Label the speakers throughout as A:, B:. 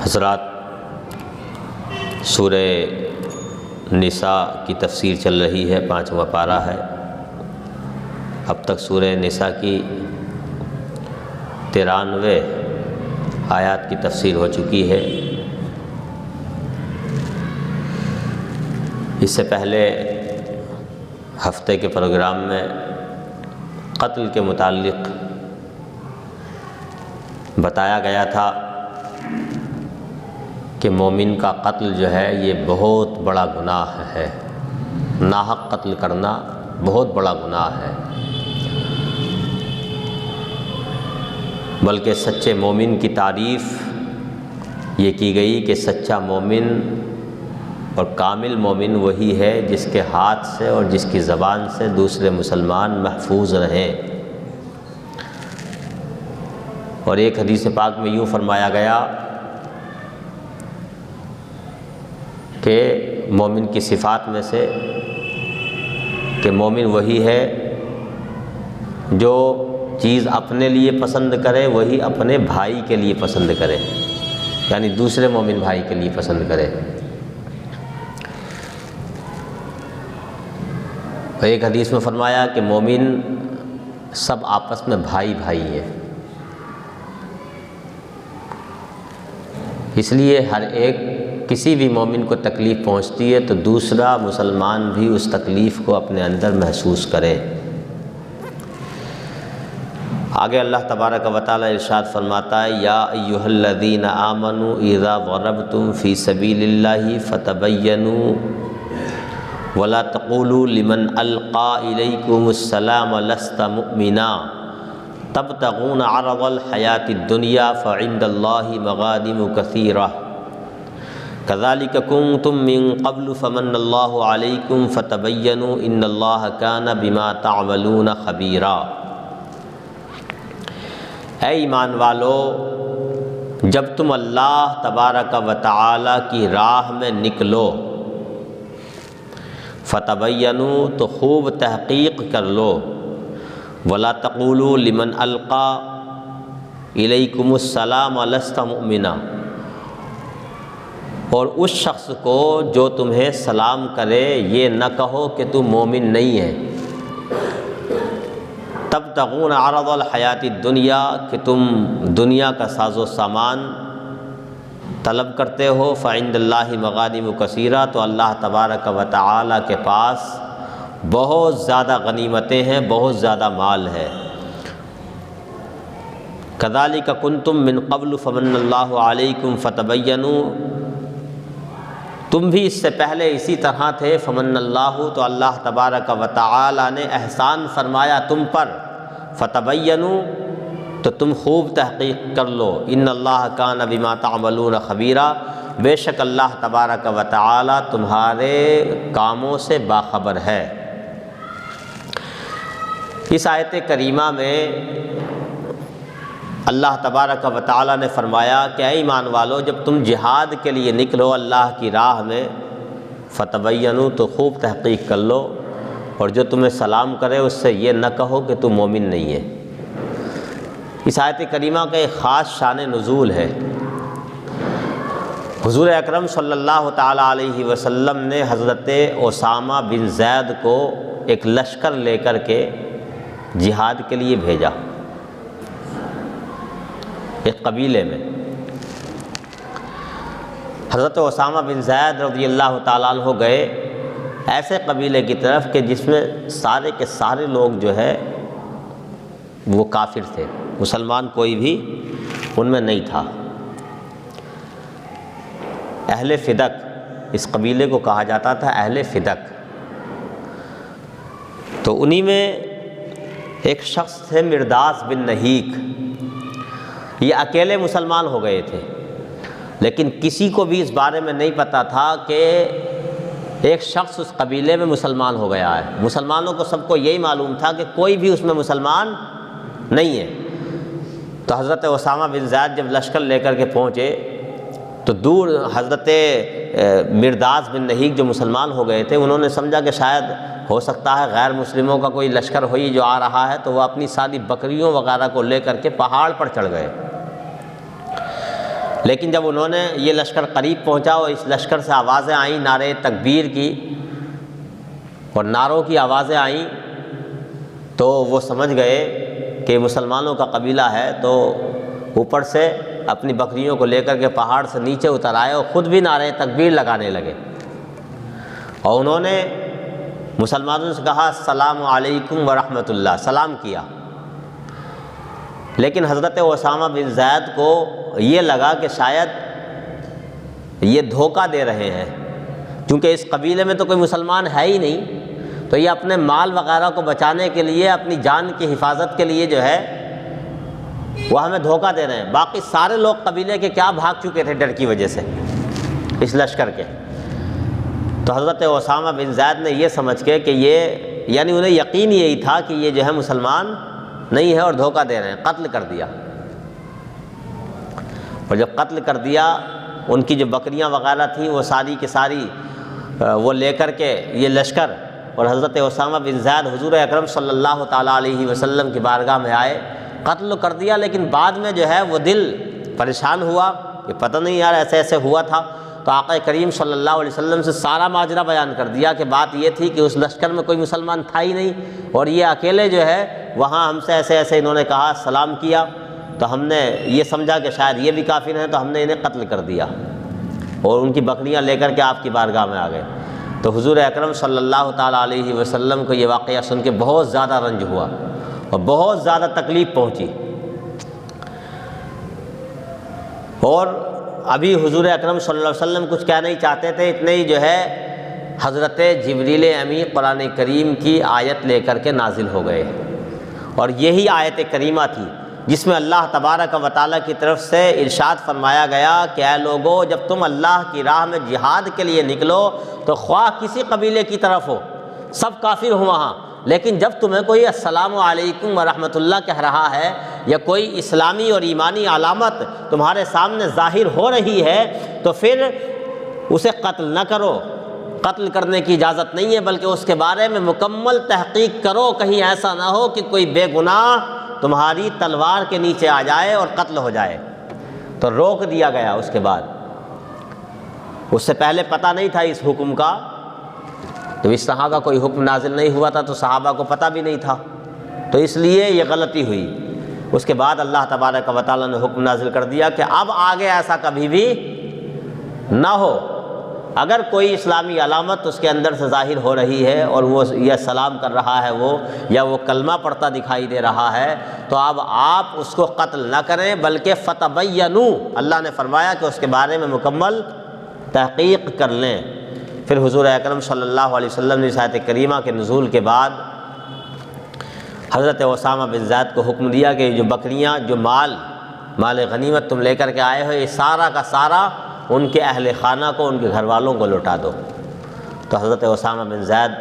A: حضرات، سورہ نساء کی تفسیر چل رہی ہے، 5واں پارہ ہے۔ اب تک سورہ نساء کی 93 آیات کی تفسیر ہو چکی ہے۔ اس سے پہلے ہفتے کے پروگرام میں قتل کے متعلق بتایا گیا تھا کہ مومن کا قتل جو ہے یہ بہت بڑا گناہ ہے، ناحق قتل کرنا بہت بڑا گناہ ہے، بلکہ سچے مومن کی تعریف یہ کی گئی کہ سچا مومن اور کامل مومن وہی ہے جس کے ہاتھ سے اور جس کی زبان سے دوسرے مسلمان محفوظ رہیں۔ اور ایک حدیث پاک میں یوں فرمایا گیا کہ مومن کی صفات میں سے کہ مومن وہی ہے جو چیز اپنے لیے پسند کرے وہی اپنے بھائی کے لیے پسند کرے، یعنی دوسرے مومن بھائی کے لیے پسند کرے۔ ایک حدیث میں فرمایا کہ مومن سب آپس میں بھائی بھائی ہیں، اس لیے ہر ایک کسی بھی مومن کو تکلیف پہنچتی ہے تو دوسرا مسلمان بھی اس تکلیف کو اپنے اندر محسوس کرے۔ آگے اللہ تبارک و تعالی ارشاد فرماتا ہے، یا ایھا الذین آمنوا اذا ضربتم فی سبیل اللہ فتبینوا ولا تقولوا لمن القى الیکم السلام لست مؤمنا تبتغون عرض الحیاۃ الدنیا فعند اللہ مغانم کثیرہ کذالک کنتم من قبل فمن اللہ علیکم فتبینوا ان اللہ کان بما تعملون خبیرا۔ اے ایمان والو، جب تم اللہ تبارک و تعالی کی راہ میں نکلو، فتبینوا تو خوب تحقیق کر لو، ولا تقولوا لمن القى الیکم السلام لست مؤمنا، اور اس شخص کو جو تمہیں سلام کرے یہ نہ کہو کہ تم مومن نہیں ہے۔ تبتغون عرض الحیات الدنیا، کہ تم دنیا کا ساز و سامان طلب کرتے ہو، فعند اللہ مغانم کثیرہ، تو اللہ تبارک و تعالی کے پاس بہت زیادہ غنیمتیں ہیں، بہت زیادہ مال ہے۔ کذالک کنتم من قبل فمن اللہ علیکم فتبینوا، تم بھی اس سے پہلے اسی طرح تھے، فمن اللہ تو اللہ تبارک و تعالی نے احسان فرمایا تم پر، فتبینوا تو تم خوب تحقیق کر لو، ان اللہ کان بما تعملون خبیرا، بے شک اللہ تبارک و تعالی تمہارے کاموں سے باخبر ہے۔ اس آیت کریمہ میں اللہ تبارک و تعالی نے فرمایا کہ اے ایمان والو، جب تم جہاد کے لیے نکلو اللہ کی راہ میں، فتبینوا تو خوب تحقیق کر لو، اور جو تمہیں سلام کرے اس سے یہ نہ کہو کہ تم مومن نہیں ہے۔ اس آیت کریمہ کا ایک خاص شان نزول ہے۔ حضور اکرم صلی اللہ تعالی علیہ وسلم نے حضرت اسامہ بن زید کو ایک لشکر لے کر کے جہاد کے لیے بھیجا، ایک قبیلے میں۔ حضرت اسامہ بن زید رضی اللہ تعالیٰ عنہ گئے ایسے قبیلے کی طرف کہ جس میں سارے کے سارے لوگ جو ہے وہ کافر تھے، مسلمان کوئی بھی ان میں نہیں تھا۔ اہل فدق، اس قبیلے کو کہا جاتا تھا اہل فدق۔ تو انہی میں ایک شخص تھے مرداس بن نہیک، یہ اکیلے مسلمان ہو گئے تھے، لیکن کسی کو بھی اس بارے میں نہیں پتا تھا کہ ایک شخص اس قبیلے میں مسلمان ہو گیا ہے۔ مسلمانوں کو سب کو یہی معلوم تھا کہ کوئی بھی اس میں مسلمان نہیں ہے۔ تو حضرت اسامہ بن زید جب لشکر لے کر کے پہنچے تو دور حضرت مرداس بن نہیک جو مسلمان ہو گئے تھے، انہوں نے سمجھا کہ شاید ہو سکتا ہے غیر مسلموں کا کوئی لشکر ہوئی جو آ رہا ہے، تو وہ اپنی ساری بکریوں وغیرہ کو لے کر کے پہاڑ پر چڑھ گئے۔ لیکن جب انہوں نے یہ لشکر قریب پہنچا اور اس لشکر سے آوازیں آئیں نعرے تکبیر کی اور نعروں کی آوازیں آئیں، تو وہ سمجھ گئے کہ مسلمانوں کا قبیلہ ہے، تو اوپر سے اپنی بکریوں کو لے کر کے پہاڑ سے نیچے اتر آئے اور خود بھی نعرے تکبیر لگانے لگے، اور انہوں نے مسلمانوں سے کہا السلام علیکم ورحمۃ اللہ، سلام کیا۔ لیکن حضرت اسامہ بن زید کو یہ لگا کہ شاید یہ دھوکہ دے رہے ہیں، کیونکہ اس قبیلے میں تو کوئی مسلمان ہے ہی نہیں، تو یہ اپنے مال وغیرہ کو بچانے کے لیے، اپنی جان کی حفاظت کے لیے جو ہے وہ ہمیں دھوکہ دے رہے ہیں۔ باقی سارے لوگ قبیلے کے کیا بھاگ چکے تھے ڈر کی وجہ سے اس لشکر کے۔ تو حضرت اسامہ بن زید نے یہ سمجھ کے کہ یہ، یعنی انہیں یقین یہی تھا کہ یہ جو ہے مسلمان نہیں ہے اور دھوکہ دے رہے ہیں، قتل کر دیا۔ اور جب قتل کر دیا، ان کی جو بکریاں وغیرہ تھیں وہ ساری کی ساری وہ لے کر کے یہ لشکر اور حضرت اسامہ بن زید حضور اکرم صلی اللہ تعالیٰ علیہ وسلم کی بارگاہ میں آئے، قتل کر دیا۔ لیکن بعد میں جو ہے وہ دل پریشان ہوا کہ پتہ نہیں یار ایسے ایسے ہوا تھا، تو آقا کریم صلی اللہ علیہ وسلم سے سارا ماجرا بیان کر دیا کہ بات یہ تھی کہ اس لشکر میں کوئی مسلمان تھا ہی نہیں، اور یہ اکیلے جو ہے وہاں ہم سے ایسے ایسے انہوں نے کہا، سلام کیا، تو ہم نے یہ سمجھا کہ شاید یہ بھی کافر ہیں، تو ہم نے انہیں قتل کر دیا اور ان کی بکریاں لے کر کے آپ کی بارگاہ میں آ گئے۔ تو حضور اکرم صلی اللہ تعالیٰ علیہ وسلم کو یہ واقعہ سن کے بہت زیادہ رنج ہوا اور بہت زیادہ تکلیف پہنچی، اور ابھی حضور اکرم صلی اللہ علیہ وسلم کچھ کہنا نہیں چاہتے تھے، اتنے ہی جو ہے حضرت جبریل امی قرآن کریم کی آیت لے کر کے نازل ہو گئے، اور یہی آیت کریمہ تھی جس میں اللہ تبارک و تعالیٰ کی طرف سے ارشاد فرمایا گیا کہ اے لوگو، جب تم اللہ کی راہ میں جہاد کے لیے نکلو تو خواہ کسی قبیلے کی طرف ہو، سب کافر ہوں وہاں، لیکن جب تمہیں کوئی السلام علیکم ورحمۃ اللہ کہہ رہا ہے یا کوئی اسلامی اور ایمانی علامت تمہارے سامنے ظاہر ہو رہی ہے، تو پھر اسے قتل نہ کرو، قتل کرنے کی اجازت نہیں ہے، بلکہ اس کے بارے میں مکمل تحقیق کرو، کہیں ایسا نہ ہو کہ کوئی بے گناہ تمہاری تلوار کے نیچے آ جائے اور قتل ہو جائے۔ تو روک دیا گیا۔ اس کے بعد اس سے پہلے پتہ نہیں تھا اس حکم کا، تو اس طرح کا کوئی حکم نازل نہیں ہوا تھا، تو صحابہ کو پتہ بھی نہیں تھا، تو اس لیے یہ غلطی ہوئی۔ اس کے بعد اللہ تبارک و تعالیٰ نے حکم نازل کر دیا کہ اب آگے ایسا کبھی بھی نہ ہو، اگر کوئی اسلامی علامت اس کے اندر سے ظاہر ہو رہی ہے اور وہ یہ سلام کر رہا ہے وہ، یا وہ کلمہ پڑھتا دکھائی دے رہا ہے، تو اب آپ اس کو قتل نہ کریں، بلکہ فتبینوا، اللہ نے فرمایا کہ اس کے بارے میں مکمل تحقیق کر لیں۔ پھر حضور اکرم صلی اللہ علیہ وسلم نے اس آیت کریمہ کے نزول کے بعد حضرت اسامہ بن زید کو حکم دیا کہ جو بکریاں، جو مال غنیمت تم لے کر کے آئے ہو، یہ سارا کا سارا ان کے اہل خانہ کو، ان کے گھر والوں کو لوٹا دو۔ تو حضرت اسامہ بن زید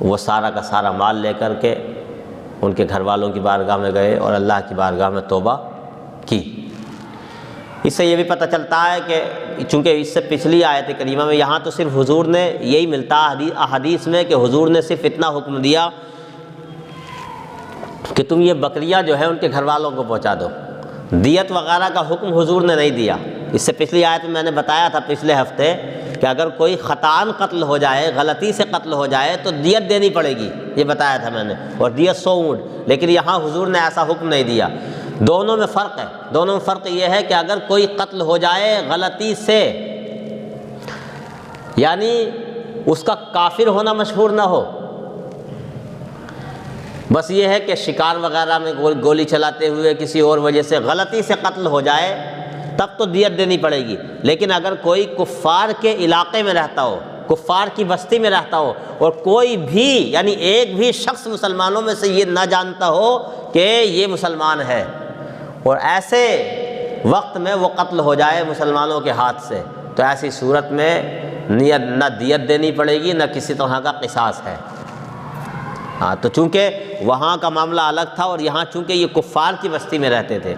A: وہ سارا کا سارا مال لے کر کے ان کے گھر والوں کی بارگاہ میں گئے اور اللہ کی بارگاہ میں توبہ کی۔ اس سے یہ بھی پتہ چلتا ہے کہ چونکہ اس سے پچھلی آیت کریمہ میں، یہاں تو صرف حضور نے یہی ملتا احادیث میں کہ حضور نے صرف اتنا حکم دیا کہ تم یہ بکریاں جو ہے ان کے گھر والوں کو پہنچا دو، دیت وغیرہ کا حکم حضور نے نہیں دیا۔ اس سے پچھلی آیت میں نے بتایا تھا پچھلے ہفتے کہ اگر کوئی خطاً قتل ہو جائے، غلطی سے قتل ہو جائے، تو دیت دینی پڑے گی، یہ بتایا تھا میں نے، اور دیت 100 اونٹ۔ لیکن یہاں حضور نے ایسا حکم نہیں دیا۔ دونوں میں فرق ہے، دونوں میں فرق یہ ہے کہ اگر کوئی قتل ہو جائے غلطی سے، یعنی اس کا کافر ہونا مشہور نہ ہو، بس یہ ہے کہ شکار وغیرہ میں گولی چلاتے ہوئے کسی اور وجہ سے غلطی سے قتل ہو جائے، تب تو دیت دینی پڑے گی۔ لیکن اگر کوئی کفار کے علاقے میں رہتا ہو، کفار کی بستی میں رہتا ہو، اور کوئی بھی یعنی ایک بھی شخص مسلمانوں میں سے یہ نہ جانتا ہو کہ یہ مسلمان ہے، اور ایسے وقت میں وہ قتل ہو جائے مسلمانوں کے ہاتھ سے، تو ایسی صورت میں نہ دیت دینی پڑے گی، نہ کسی طرح کا قصاص ہے۔ ہاں، تو چونکہ وہاں کا معاملہ الگ تھا، اور یہاں چونکہ یہ کفار کی بستی میں رہتے تھے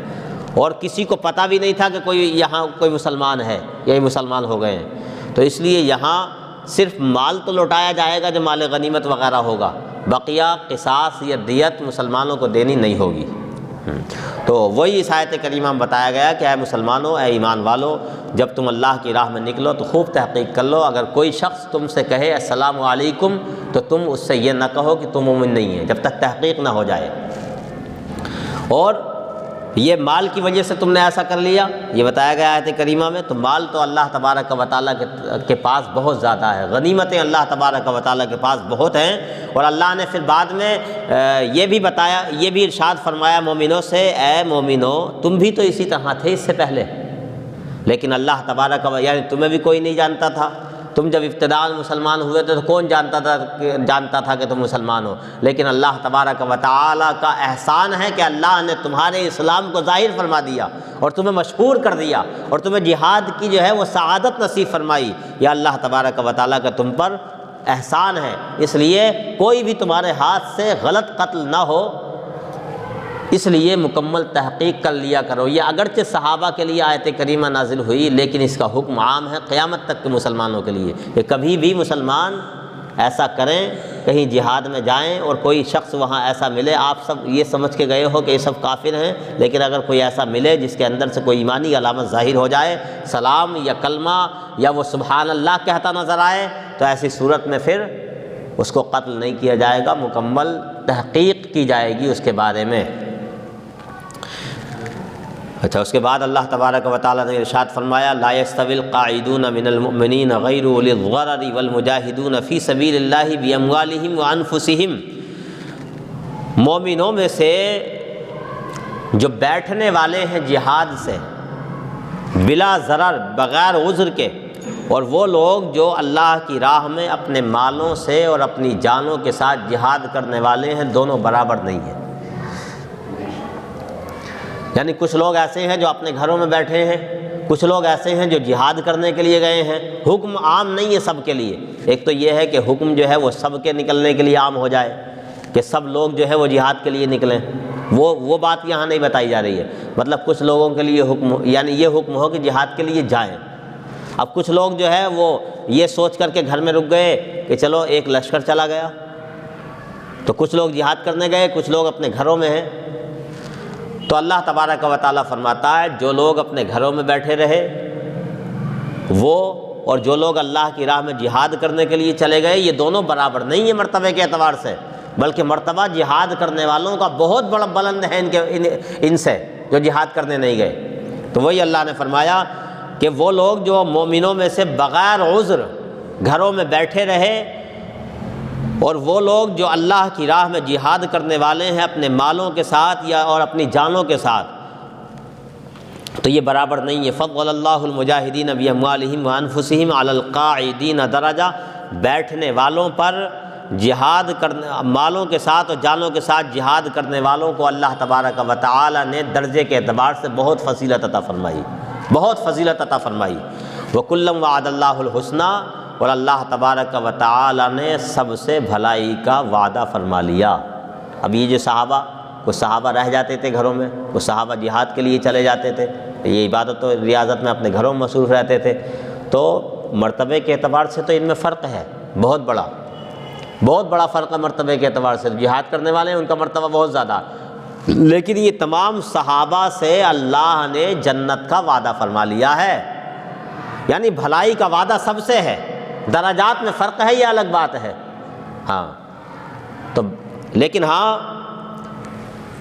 A: اور کسی کو پتہ بھی نہیں تھا کہ کوئی یہاں کوئی مسلمان ہے یا یہ مسلمان ہو گئے ہیں، تو اس لیے یہاں صرف مال تو لوٹایا جائے گا جو مال غنیمت وغیرہ ہوگا، بقیہ قصاص یا دیت مسلمانوں کو دینی نہیں ہوگی۔ تو وہی اس آیت کریمہ میں بتایا گیا کہ اے مسلمانوں، اے ایمان والو، جب تم اللہ کی راہ میں نکلو تو خوب تحقیق کر لو۔ اگر کوئی شخص تم سے کہے السلام علیکم تو تم اس سے یہ نہ کہو کہ تم مومن نہیں ہے، جب تک تحقیق نہ ہو جائے۔ اور یہ مال کی وجہ سے تم نے ایسا کر لیا، یہ بتایا گیا آیت کریمہ میں، تو مال تو اللہ تبارک و تعالیٰ کے پاس بہت زیادہ ہے، غنیمتیں اللہ تبارک و تعالیٰ کے پاس بہت ہیں۔ اور اللہ نے پھر بعد میں یہ بھی بتایا، یہ بھی ارشاد فرمایا مومنوں سے، اے مومنو تم بھی تو اسی طرح تھے اس سے پہلے، لیکن اللہ تبارک و یعنی تمہیں بھی کوئی نہیں جانتا تھا۔ تم جب ابتداء مسلمان ہوئے تھے تو کون جانتا تھا کہ تم مسلمان ہو، لیکن اللہ تبارک و تعالیٰ کا احسان ہے کہ اللہ نے تمہارے اسلام کو ظاہر فرما دیا اور تمہیں مشہور کر دیا اور تمہیں جہاد کی جو ہے وہ سعادت نصیب فرمائی۔ یہ اللہ تبارک و تعالیٰ کا تم پر احسان ہے۔ اس لیے کوئی بھی تمہارے ہاتھ سے غلط قتل نہ ہو، اس لیے مکمل تحقیق کر لیا کرو۔ یہ اگرچہ صحابہ کے لیے آیت کریمہ نازل ہوئی، لیکن اس کا حکم عام ہے قیامت تک کے مسلمانوں کے لیے، کہ کبھی بھی مسلمان ایسا کریں، کہیں جہاد میں جائیں اور کوئی شخص وہاں ایسا ملے، آپ سب یہ سمجھ کے گئے ہو کہ یہ سب کافر ہیں، لیکن اگر کوئی ایسا ملے جس کے اندر سے کوئی ایمانی علامت ظاہر ہو جائے، سلام یا کلمہ یا وہ سبحان اللہ کہتا نظر آئے، تو ایسی صورت میں پھر اس کو قتل نہیں کیا جائے گا، مکمل تحقیق کی جائے گی اس کے بارے میں۔ اچھا، اس کے بعد اللہ تبارک و تعالیٰ نے ارشاد فرمایا لا يستوي القاعدون من المؤمنین غیر اولی الضرر والمجاہدون فی سبیل اللہ باموالہم وانفسہم، مومنوں میں سے جو بیٹھنے والے ہیں جہاد سے بلا ضرر، بغیر عذر کے، اور وہ لوگ جو اللہ کی راہ میں اپنے مالوں سے اور اپنی جانوں کے ساتھ جہاد کرنے والے ہیں، دونوں برابر نہیں ہیں۔ یعنی کچھ لوگ ایسے ہیں جو اپنے گھروں میں بیٹھے ہیں، کچھ لوگ ایسے ہیں جو جہاد کرنے کے لیے گئے ہیں۔ حکم عام نہیں ہے سب کے لیے۔ ایک تو یہ ہے کہ حکم جو ہے وہ سب کے نکلنے کے لیے عام ہو جائے، کہ سب لوگ جو ہے وہ جہاد کے لیے نکلیں، وہ بات یہاں نہیں بتائی جا رہی ہے۔ مطلب کچھ لوگوں کے لیے حکم، یعنی یہ حکم ہو کہ جہاد کے لیے جائیں۔ اب کچھ لوگ جو ہے وہ یہ سوچ کر کے گھر میں رک گئے کہ چلو ایک لشکر چلا گیا، تو کچھ لوگ جہاد کرنے گئے، کچھ لوگ اپنے گھروں میں ہیں۔ تو اللہ تبارک و تعالیٰ فرماتا ہے جو لوگ اپنے گھروں میں بیٹھے رہے وہ، اور جو لوگ اللہ کی راہ میں جہاد کرنے کے لیے چلے گئے، یہ دونوں برابر نہیں ہیں مرتبے کے اعتبار سے، بلکہ مرتبہ جہاد کرنے والوں کا بہت بڑا بلند ہے ان سے جو جہاد کرنے نہیں گئے۔ تو وہی اللہ نے فرمایا کہ وہ لوگ جو مومنوں میں سے بغیر عذر گھروں میں بیٹھے رہے، اور وہ لوگ جو اللہ کی راہ میں جہاد کرنے والے ہیں اپنے مالوں کے ساتھ یا اور اپنی جانوں کے ساتھ، تو یہ برابر نہیں ہے۔ فضل اللہ المجاہدین باموالہم وانفسہم علی القاعدین درجہ، بیٹھنے والوں پر جہاد کرنے، مالوں کے ساتھ اور جانوں کے ساتھ جہاد کرنے والوں کو اللہ تبارک و تعالی نے درجے کے اعتبار سے بہت فضیلت عطا فرمائی، بہت فضیلت عطا فرمائی۔ وکلا وعد اللہ الحسنی، اور اللہ تبارک و تعالی نے سب سے بھلائی کا وعدہ فرما لیا۔ اب یہ جو صحابہ، کچھ صحابہ رہ جاتے تھے گھروں میں، کچھ صحابہ جہاد کے لیے چلے جاتے تھے، یہ عبادت و ریاضت میں اپنے گھروں میں مصروف رہتے تھے، تو مرتبے کے اعتبار سے تو ان میں فرق ہے بہت بڑا فرق ہے مرتبے کے اعتبار سے۔ جہاد کرنے والے ہیں ان کا مرتبہ بہت زیادہ، لیکن یہ تمام صحابہ سے اللہ نے جنت کا وعدہ فرما لیا ہے، یعنی بھلائی کا وعدہ سب سے ہے۔ درجات میں فرق ہے، یہ الگ بات ہے، ہاں تو لیکن ہاں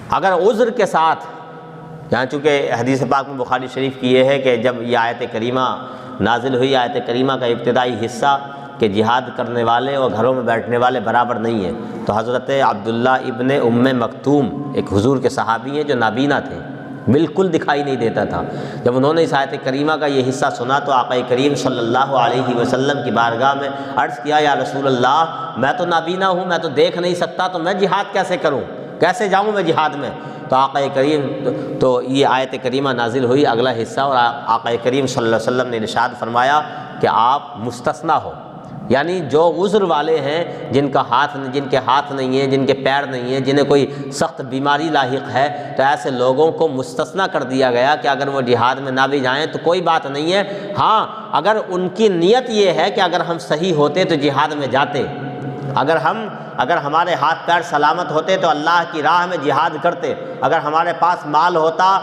A: اگر عذر کے ساتھ، یہاں چونکہ حدیث پاک میں بخاری شریف کی یہ ہے کہ جب یہ آیت کریمہ نازل ہوئی، آیت کریمہ کا ابتدائی حصہ کہ جہاد کرنے والے اور گھروں میں بیٹھنے والے برابر نہیں ہیں، تو حضرت عبداللہ ابن ام مکتوم ایک حضور کے صحابی ہیں جو نابینا تھے، بالکل دکھائی نہیں دیتا تھا، جب انہوں نے اس آیت کریمہ کا یہ حصہ سنا تو آقا کریم صلی اللہ علیہ وسلم کی بارگاہ میں عرض کیا یا رسول اللہ میں تو نابینا ہوں، میں تو دیکھ نہیں سکتا، تو میں جہاد کیسے کروں، کیسے جاؤں میں جہاد میں؟ تو آقا کریم تو یہ آیت کریمہ نازل ہوئی اگلا حصہ، اور آقا کریم صلی اللہ علیہ وسلم نے ارشاد فرمایا کہ آپ مستثنیٰ ہو، یعنی جو عذر والے ہیں جن کے ہاتھ نہیں ہیں، جن کے پیر نہیں ہیں، جنہیں کوئی سخت بیماری لاحق ہے، تو ایسے لوگوں کو مستثنیٰ کر دیا گیا کہ اگر وہ جہاد میں نہ بھی جائیں تو کوئی بات نہیں ہے۔ ہاں اگر ان کی نیت یہ ہے کہ اگر ہم صحیح ہوتے تو جہاد میں جاتے، اگر ہمارے ہاتھ پیر سلامت ہوتے تو اللہ کی راہ میں جہاد کرتے، اگر ہمارے پاس مال ہوتا،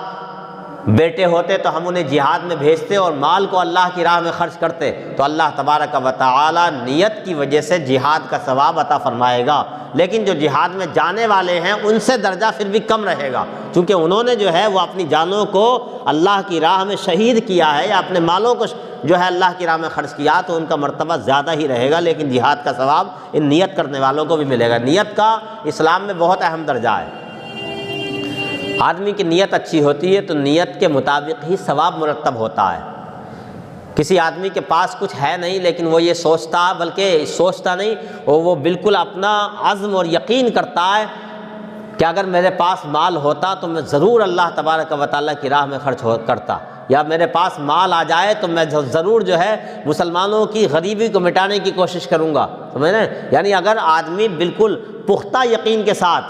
A: بیٹے ہوتے تو ہم انہیں جہاد میں بھیجتے اور مال کو اللہ کی راہ میں خرچ کرتے، تو اللہ تبارک و تعالی نیت کی وجہ سے جہاد کا ثواب عطا فرمائے گا۔ لیکن جو جہاد میں جانے والے ہیں ان سے درجہ پھر بھی کم رہے گا، چونکہ انہوں نے جو ہے وہ اپنی جانوں کو اللہ کی راہ میں شہید کیا ہے یا اپنے مالوں کو جو ہے اللہ کی راہ میں خرچ کیا، تو ان کا مرتبہ زیادہ ہی رہے گا، لیکن جہاد کا ثواب ان نیت کرنے والوں کو بھی ملے گا۔ نیت کا اسلام میں بہت اہم درجہ ہے۔ آدمی کی نیت اچھی ہوتی ہے تو نیت کے مطابق ہی ثواب مرتب ہوتا ہے۔ کسی آدمی کے پاس کچھ ہے نہیں لیکن وہ یہ سوچتا، بلکہ سوچتا نہیں، وہ بالکل اپنا عزم اور یقین کرتا ہے کہ اگر میرے پاس مال ہوتا تو میں ضرور اللہ تبارک و تعالیٰ کی راہ میں خرچ کرتا، یا میرے پاس مال آ جائے تو میں ضرور جو ہے مسلمانوں کی غریبی کو مٹانے کی کوشش کروں گا، سمجھے؟ یعنی اگر آدمی بالکل پختہ یقین کے ساتھ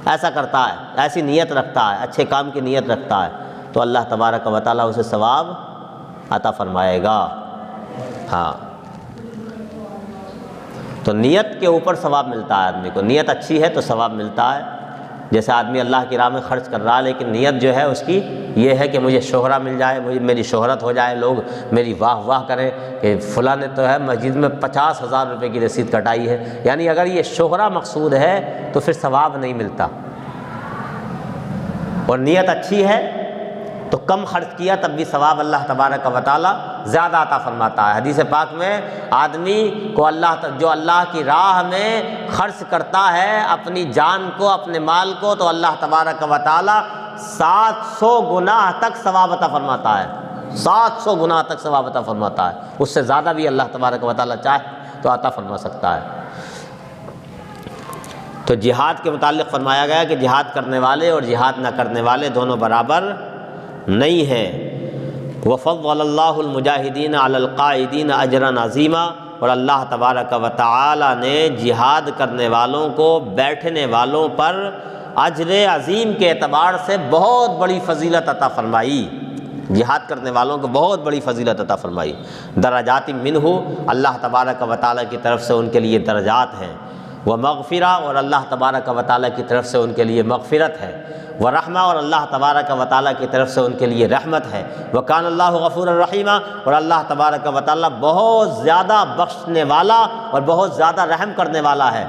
A: ایسا کرتا ہے، ایسی نیت رکھتا ہے، اچھے کام کی نیت رکھتا ہے، تو اللہ تبارک و تعالیٰ اسے ثواب عطا فرمائے گا۔ ہاں، تو نیت کے اوپر ثواب ملتا ہے آدمی کو، نیت اچھی ہے تو ثواب ملتا ہے۔ جیسے آدمی اللہ کی راہ میں خرچ کر رہا ہے لیکن نیت جو ہے اس کی یہ ہے کہ مجھے شہرہ مل جائے، میری شہرت ہو جائے، لوگ میری واہ واہ کریں کہ فلاں نے تو ہے مسجد میں 50,000 روپے کی رسید کٹائی ہے، یعنی اگر یہ شہرہ مقصود ہے تو پھر ثواب نہیں ملتا۔ اور نیت اچھی ہے تو کم خرچ کیا تب بھی ثواب اللہ تبارک و تعالیٰ زیادہ عطا فرماتا ہے۔ حدیث پاک میں آدمی کو جو اللہ کی راہ میں خرچ کرتا ہے اپنی جان کو، اپنے مال کو، تو اللہ تبارک و تعالیٰ 700 گنا تک ثواب عطا فرماتا ہے، 700 گنا تک ثواب عطا فرماتا ہے۔ اس سے زیادہ بھی اللہ تبارک و تعالیٰ چاہے تو عطا فرما سکتا ہے۔ تو جہاد کے متعلق فرمایا گیا کہ جہاد کرنے والے اور جہاد نہ کرنے والے دونوں برابر نہیں ہیں۔ وَفَضَّلَ اللَّهُ الْمُجَاهِدِينَ عَلَى الْقَاعِدِينَ أَجْرًا عَظِيمًا، اور اللہ تبارک و تعالی نے جہاد کرنے والوں کو بیٹھنے والوں پر اجر عظیم کے اعتبار سے بہت بڑی فضیلت عطا فرمائی۔ جہاد کرنے والوں کو بہت بڑی فضیلت عطا فرمائی۔ درجات منہ، اللہ تبارک و تعالی کی طرف سے ان کے لیے درجات ہیں، ومغفرہ، اور اللہ تبارک و تعالی کی طرف سے ان کے لیے مغفرت ہے، ورحمہ، اور اللہ تبارک و تعالیٰ کی طرف سے ان کے لیے رحمت ہے، وکان اللہ غفور الرحیم، اور اللہ تبارک و تعالیٰ بہت زیادہ بخشنے والا اور بہت زیادہ رحم کرنے والا ہے۔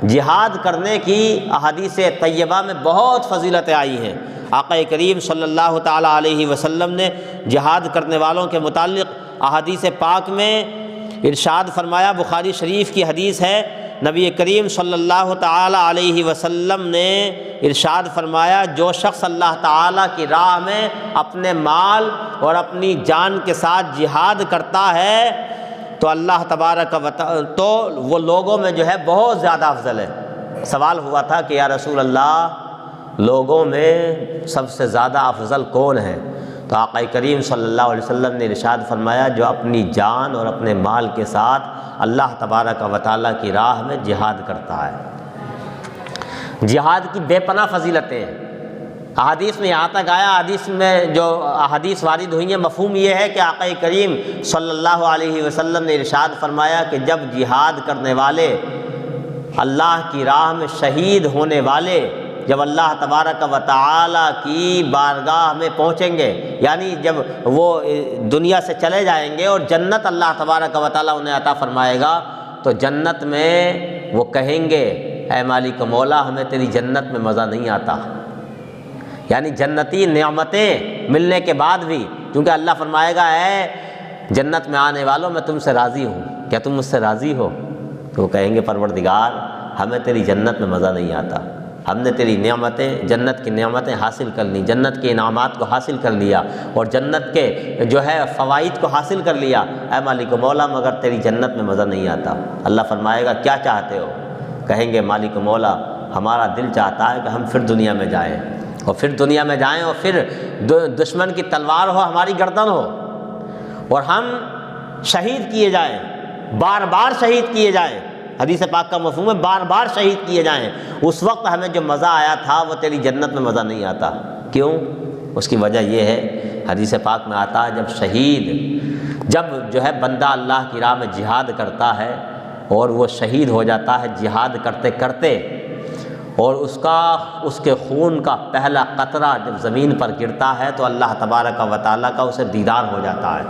A: جہاد کرنے کی احادیث طیبہ میں بہت فضیلتیں آئی ہیں۔ آقا کریم صلی اللہ تعالیٰ علیہ وسلم نے جہاد کرنے والوں کے متعلق احادیث پاک میں ارشاد فرمایا، بخاری شریف کی حدیث ہے، نبی کریم صلی اللہ تعالیٰ علیہ وسلم نے ارشاد فرمایا، جو شخص اللہ تعالیٰ کی راہ میں اپنے مال اور اپنی جان کے ساتھ جہاد کرتا ہے تو اللہ تبارک و تعالیٰ تو وہ لوگوں میں جو ہے بہت زیادہ افضل ہے۔ سوال ہوا تھا کہ یا رسول اللہ، لوگوں میں سب سے زیادہ افضل کون ہے؟ تو آقا کریم صلی اللہ علیہ وسلم نے ارشاد فرمایا، جو اپنی جان اور اپنے مال کے ساتھ اللہ تبارک و تعالیٰ کی راہ میں جہاد کرتا ہے۔ جہاد کی بے پناہ فضیلتیں ہیں۔ احادیث میں یہاں تک آیا، حدیث میں جو احادیث وارد ہوئی ہیں مفہوم یہ ہے کہ آقا کریم صلی اللہ علیہ وسلم نے ارشاد فرمایا کہ جب جہاد کرنے والے، اللہ کی راہ میں شہید ہونے والے جب اللہ تبارک و تعالیٰ کی بارگاہ میں پہنچیں گے، یعنی جب وہ دنیا سے چلے جائیں گے اور جنت اللہ تبارک و تعالیٰ انہیں عطا فرمائے گا، تو جنت میں وہ کہیں گے، اے مالک مولا، ہمیں تیری جنت میں مزہ نہیں آتا۔ یعنی جنتی نعمتیں ملنے کے بعد بھی، کیونکہ اللہ فرمائے گا، اے جنت میں آنے والوں، میں تم سے راضی ہوں، کیا تم مجھ سے راضی ہو؟ تو وہ کہیں گے، پروردگار، ہمیں تیری جنت میں مزہ نہیں آتا، ہم نے تیری نعمتیں، جنت کی نعمتیں حاصل کر لی، جنت کے انعامات کو حاصل کر لیا اور جنت کے جو ہے فوائد کو حاصل کر لیا، اے مالک مولا، مگر تیری جنت میں مزہ نہیں آتا۔ اللہ فرمائے گا، کیا چاہتے ہو؟ کہیں گے، مالک مولا، ہمارا دل چاہتا ہے کہ ہم پھر دنیا میں جائیں، اور پھر دنیا میں جائیں اور پھر دشمن کی تلوار ہو، ہماری گردن ہو، اور ہم شہید کیے جائیں، بار بار شہید کیے جائیں۔ حدیث پاک کا مفہوم ہے بار بار شہید کیے جائیں۔ اس وقت ہمیں جو مزہ آیا تھا وہ تیری جنت میں مزہ نہیں آتا۔ کیوں؟ اس کی وجہ یہ ہے، حدیث پاک میں آتا ہے، جب جو ہے بندہ اللہ کی راہ میں جہاد کرتا ہے اور وہ شہید ہو جاتا ہے جہاد کرتے کرتے، اور اس کے خون کا پہلا قطرہ جب زمین پر گرتا ہے تو اللہ تبارک و تعالیٰ کا اسے دیدار ہو جاتا ہے۔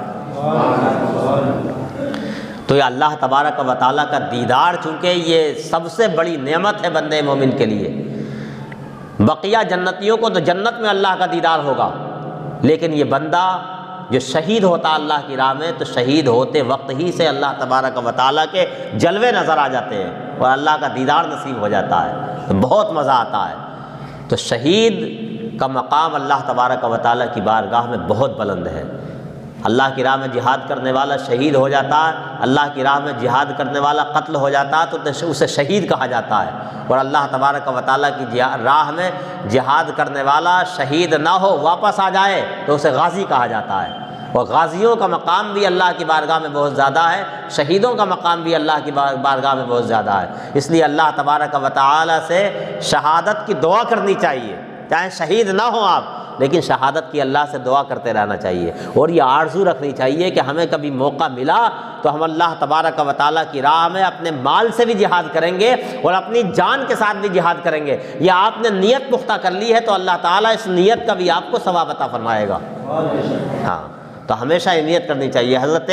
A: تو یہ اللہ تبارک و تعالیٰ کا دیدار، چونکہ یہ سب سے بڑی نعمت ہے بندے مومن کے لیے۔ بقیہ جنتیوں کو تو جنت میں اللہ کا دیدار ہوگا، لیکن یہ بندہ جو شہید ہوتا اللہ کی راہ میں، تو شہید ہوتے وقت ہی سے اللہ تبارک و تعالیٰ کے جلوے نظر آ جاتے ہیں اور اللہ کا دیدار نصیب ہو جاتا ہے، تو بہت مزہ آتا ہے۔ تو شہید کا مقام اللہ تبارک و تعالیٰ کی بارگاہ میں بہت بلند ہے۔ اللہ کی راہ میں جہاد کرنے والا شہید ہو جاتا ہے، اللہ کی راہ میں جہاد کرنے والا قتل ہو جاتا ہے تو اسے شہید کہا جاتا ہے، اور اللہ تبارک و تعالیٰ کی راہ میں جہاد کرنے والا شہید نہ ہو، واپس آ جائے تو اسے غازی کہا جاتا ہے۔ اور غازیوں کا مقام بھی اللہ کی بارگاہ میں بہت زیادہ ہے، شہیدوں کا مقام بھی اللہ کی بارگاہ میں بہت زیادہ ہے۔ اس لیے اللہ تبارک و تعالیٰ سے شہادت کی دعا کرنی چاہیے، چاہے شہید نہ ہوں آپ، لیکن شہادت کی اللہ سے دعا کرتے رہنا چاہیے، اور یہ آرزو رکھنی چاہیے کہ ہمیں کبھی موقع ملا تو ہم اللہ تبارک و تعالیٰ کی راہ میں اپنے مال سے بھی جہاد کریں گے اور اپنی جان کے ساتھ بھی جہاد کریں گے۔ یہ آپ نے نیت پختہ کر لی ہے تو اللہ تعالیٰ اس نیت کا بھی آپ کو ثواب عطا فرمائے گا۔ ہاں، تو ہمیشہ یہ نیت کرنی چاہیے۔ حضرت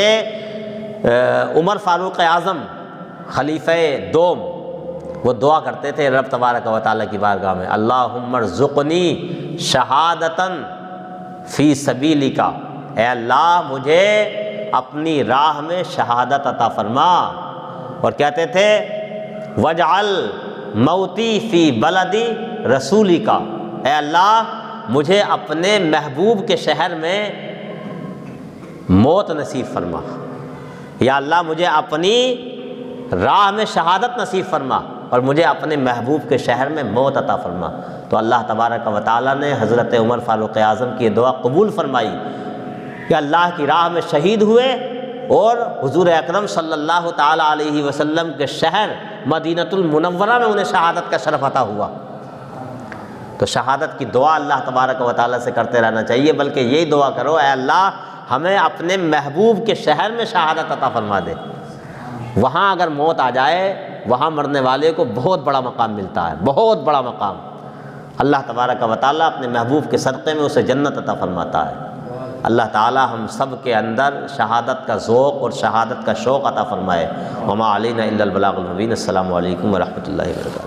A: عمر فاروق اعظم خلیفہ دوم وہ دعا کرتے تھے رب تبارک و تعالیٰ کی بارگاہ میں، اللہم ارزقنی شہادتاً فی سبیلک، اے اللہ مجھے اپنی راہ میں شہادت عطا فرما۔ اور کہتے تھے وجعل موتی فی بلدی رسولک، اے اللہ مجھے اپنے محبوب کے شہر میں موت نصیب فرما، یا اللہ مجھے اپنی راہ میں شہادت نصیب فرما اور مجھے اپنے محبوب کے شہر میں موت عطا فرما۔ تو اللہ تبارک و تعالیٰ نے حضرت عمر فاروق اعظم کی دعا قبول فرمائی کہ اللہ کی راہ میں شہید ہوئے اور حضور اکرم صلی اللہ تعالیٰ علیہ وسلم کے شہر مدینۃ المنورہ میں انہیں شہادت کا شرف عطا ہوا۔ تو شہادت کی دعا اللہ تبارک و تعالیٰ سے کرتے رہنا چاہیے، بلکہ یہی دعا کرو اے اللہ ہمیں اپنے محبوب کے شہر میں شہادت عطا فرما دے۔ وہاں اگر موت آ جائے، وہاں مرنے والے کو بہت بڑا مقام ملتا ہے، بہت بڑا مقام۔ اللہ تبارک و تعالیٰ اپنے محبوب کے صدقے میں اسے جنت عطا فرماتا ہے۔ اللہ تعالیٰ ہم سب کے اندر شہادت کا ذوق اور شہادت کا شوق عطا فرمائے۔ وما علینا الا البلاغ المبین۔ السلام علیکم ورحمۃ اللہ وبرکاتہ۔